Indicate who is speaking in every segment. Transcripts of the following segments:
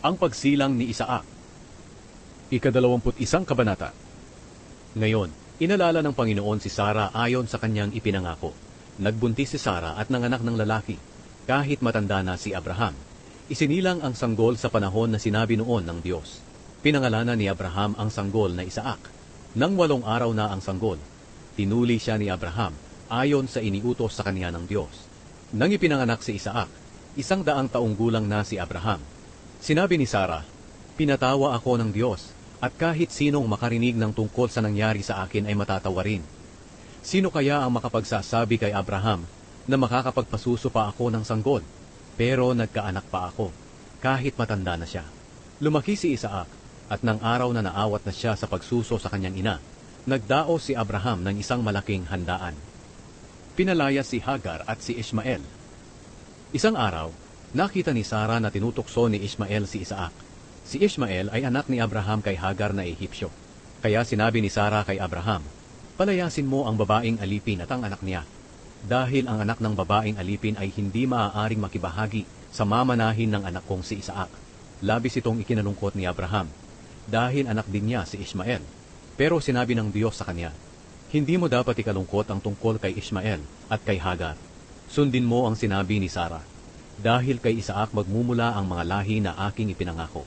Speaker 1: Ang pagsilang ni Isaac. Ika-21 kabanata. Ngayon, inalala ng Panginoon si Sara ayon sa kanyang ipinangako. Nagbuntis si Sara at nanganak ng lalaki, kahit matanda na si Abraham. Isinilang ang sanggol sa panahon na sinabi noon ng Diyos. Pinangalanan ni Abraham ang sanggol na Isaac. Nang 8 araw na ang sanggol, tinuli siya ni Abraham ayon sa iniutos sa kanya ng Diyos. Nang ipinanganak si Isaac, 100 taong gulang na si Abraham. Sinabi ni Sara, "Pinatawa ako ng Diyos, at kahit sinong makarinig ng tungkol sa nangyari sa akin ay matatawa rin. Sino kaya ang makapagsasabi kay Abraham na makakapagpasuso pa ako ng sanggol? Pero nagkaanak pa ako, kahit matanda na siya." Lumaki si Isaac, at nang araw na naawat na siya sa pagsuso sa kanyang ina, nagdaos si Abraham ng isang malaking handaan. Pinalaya si Hagar at si Ishmael. Isang araw, nakita ni Sara na tinutokso ni Ishmael si Isaac. Si Ishmael ay anak ni Abraham kay Hagar na Ehipsyo. Kaya sinabi ni Sara kay Abraham, "Palayasin mo ang babaeng alipin at ang anak niya, dahil ang anak ng babaeng alipin ay hindi maaaring makibahagi sa mamanahin ng anak kong si Isaac." Labis itong ikinalungkot ni Abraham, dahil anak din niya si Ishmael. Pero sinabi ng Diyos sa kanya, "Hindi mo dapat ikalungkot ang tungkol kay Ishmael at kay Hagar. Sundin mo ang sinabi ni Sara, dahil kay Isaac magmumula ang mga lahi na aking ipinangako.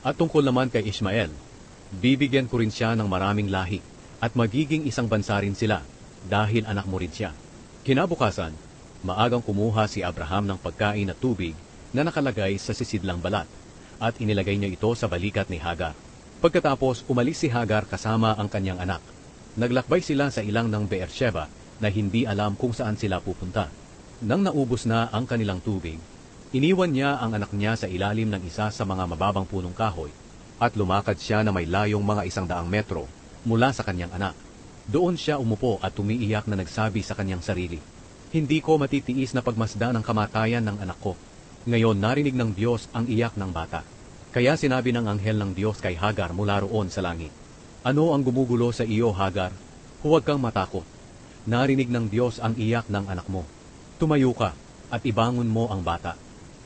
Speaker 1: At tungkol naman kay Ishmael, bibigyan ko rin siya ng maraming lahi, at magiging isang bansa rin sila, dahil anak mo rin siya." Kinabukasan, maagang kumuha si Abraham ng pagkain at tubig na nakalagay sa sisidlang balat, at inilagay niya ito sa balikat ni Hagar. Pagkatapos, umalis si Hagar kasama ang kanyang anak. Naglakbay sila sa ilang ng Beersheba na hindi alam kung saan sila pupunta. Nang naubos na ang kanilang tubig, iniwan niya ang anak niya sa ilalim ng isa sa mga mababang punong kahoy, at lumakad siya na may layong mga 100 metro mula sa kanyang anak. Doon siya umupo at umiiyak na nagsabi sa kanyang sarili, "Hindi ko matitiis na pagmasdan ang kamatayan ng anak ko." Ngayon narinig ng Diyos ang iyak ng bata. Kaya sinabi ng anghel ng Diyos kay Hagar mula roon sa langit, "Ano ang gumugulo sa iyo, Hagar? Huwag kang matakot. Narinig ng Diyos ang iyak ng anak mo. Tumayo ka at ibangon mo ang bata,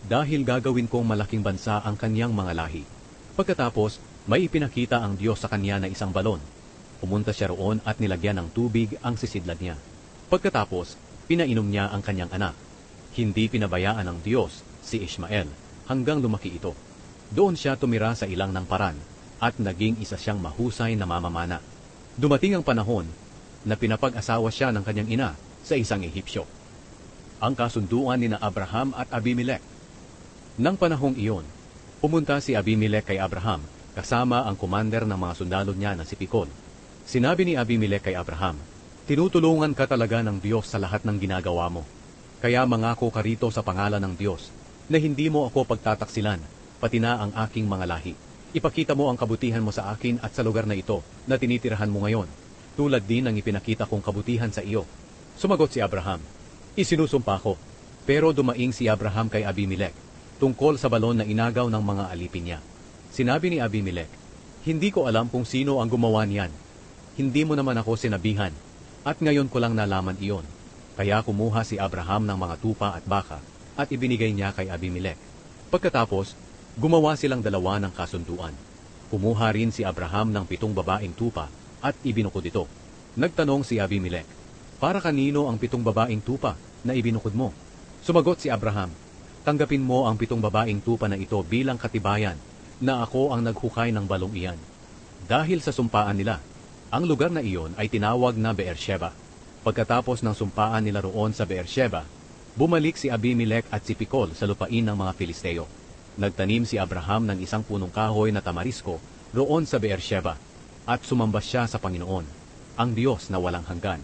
Speaker 1: dahil gagawin kong malaking bansa ang kanyang mga lahi." Pagkatapos, may ipinakita ang Diyos sa kanya na isang balon. Pumunta siya roon at nilagyan ng tubig ang sisidlad niya. Pagkatapos, pinainom niya ang kanyang anak. Hindi pinabayaan ng Diyos si Ishmael hanggang lumaki ito. Doon siya tumira sa ilang ng Paran, at naging isa siyang mahusay na mamamana. Dumating ang panahon na pinapag-asawa siya ng kanyang ina sa isang Ehipsyo. Ang kasunduan ni na Abraham at Abimelech. Nang panahong iyon, pumunta si Abimelech kay Abraham kasama ang commander ng mga sundalo niya na si Pikol. Sinabi ni Abimelech kay Abraham, "Tinutulungan ka talaga ng Diyos sa lahat ng ginagawa mo. Kaya mangako ka rito sa pangalan ng Diyos na hindi mo ako pagtataksilan, pati na ang aking mga lahi. Ipakita mo ang kabutihan mo sa akin at sa lugar na ito na tinitirahan mo ngayon, tulad din ng ipinakita kong kabutihan sa iyo." Sumagot si Abraham, "Isinusumpa ko." Pero dumaing si Abraham kay Abimelech tungkol sa balon na inagaw ng mga alipin niya. Sinabi ni Abimelech, "Hindi ko alam kung sino ang gumawa niyan. Hindi mo naman ako sinabihan, at ngayon ko lang nalaman iyon." Kaya kumuha si Abraham ng mga tupa at baka at ibinigay niya kay Abimelech. Pagkatapos, gumawa silang dalawa ng kasunduan. Kumuha rin si Abraham ng 7 babaeng tupa at ibinukod ito. Nagtanong si Abimelech, "Para kanino ang 7 babaeng tupa na ibinukod mo?" Sumagot si Abraham, "Tanggapin mo ang 7 babaeng tupa na ito bilang katibayan na ako ang naghukay ng balong iyan." Dahil sa sumpaan nila, ang lugar na iyon ay tinawag na Beersheba. Pagkatapos ng sumpaan nila roon sa Beersheba, bumalik si Abimelech at si Pikol sa lupain ng mga Filisteo. Nagtanim si Abraham ng isang punong kahoy na tamarisko roon sa Beersheba, at sumamba siya sa Panginoon, ang Diyos na walang hanggan.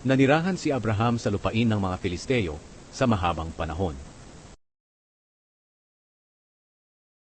Speaker 1: Nanirahan si Abraham sa lupain ng mga Filisteo sa mahabang panahon.